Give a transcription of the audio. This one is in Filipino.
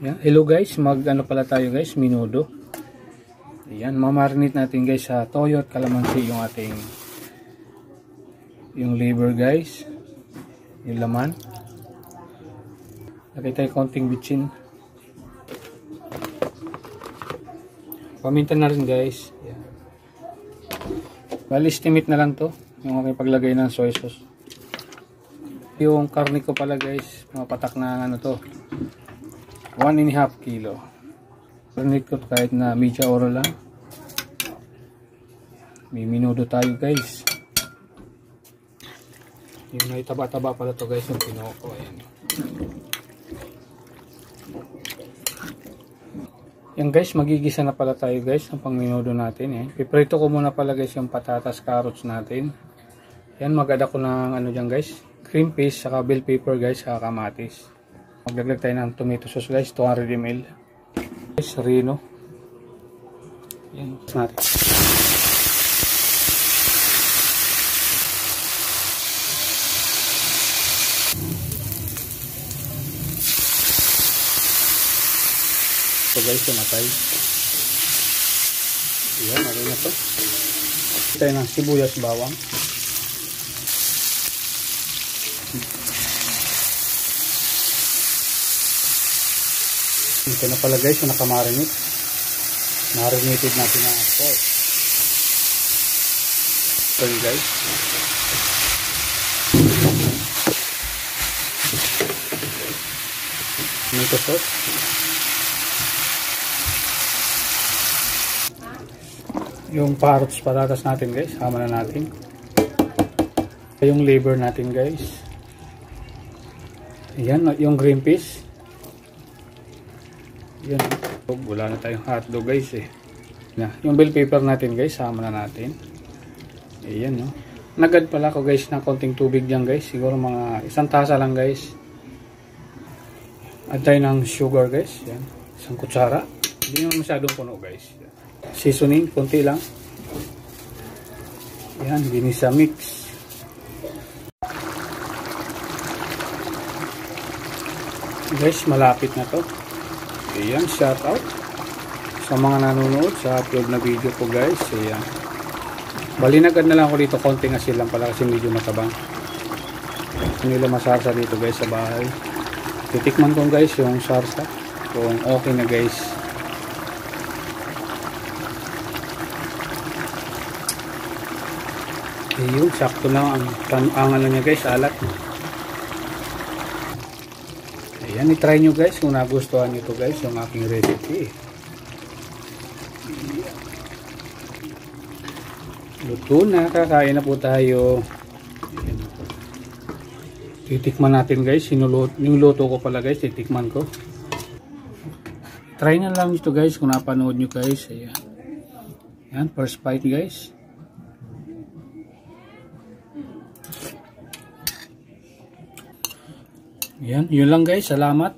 Yan. Hello guys, mag-ano pala tayo guys, menudo. Ayan, mamarinate natin guys sa toyo at kalamansi yung ating liver guys. Yung laman. Lagay tayo konting bitsin. Paminta na rin guys. Ayan. Bali, estimate na lang to yung aking paglagay ng soy sauce. Yung karne ko pala guys, mapatak na ano to, 1.5 kilo. Marinate ko kahit na media oro lang. May menudo tayo guys. Yung may taba-taba pala to guys, yung pinuha ko. Ayan. Yan guys, magigisa na pala tayo guys ng pang menudo natin. Eh. Piprito ko muna pala guys yung patatas, carrots natin. Yan, mag-add ako ng ano dyan guys, cream paste, saka bell pepper guys, saka kamatis. Maglaglag tayo ng tomato sauce guys, 200 ml. Guys, rino. Yan, natin. So guys, tumatay. Yan, okay na to. Tayo ng sibuyas, bawang. Ito na pala guys, yung nakamarinate. Marinated natin ang pork. So yun guys. Tomato sauce. Yung carrots, patatas natin guys, sama na natin. Yung liver natin guys. Ayan, yung green peas. Yan, wala na tayong hotdog guys eh. Yung bell pepper natin guys, sama na natin. Ayan no. Nagad pala ako guys ng konting tubig dyan guys. Siguro mga 1 tasa lang guys. Add tayo ng sugar guys. Yan, 1 kutsara. Hindi naman masyadong puno guys. Seasoning, konti lang. Yan, ginisa mix. Guys, malapit na to. Ayan, shout out sa mga nanonood sa upload na video ko guys. Ayan. Balinagad na lang ako dito, konting asin lang pala kasi medyo matabang. Hindi nila masarsa dito guys sa bahay. Titikman ko guys yung sarsa kung okay na guys. Ayun, sakto lang ang ano niya guys, alat. Ayan, i-try nyo guys kung nagustuhan nyo to guys, yung aking recipe. Luto na, kakain na po tayo. Ayan. Titikman natin guys, niluto ko pala guys, titikman ko. Try na lang ito guys kung napanood nyo guys. Ayan. Ayan, first bite guys. Yan, yun lang guys. Salamat.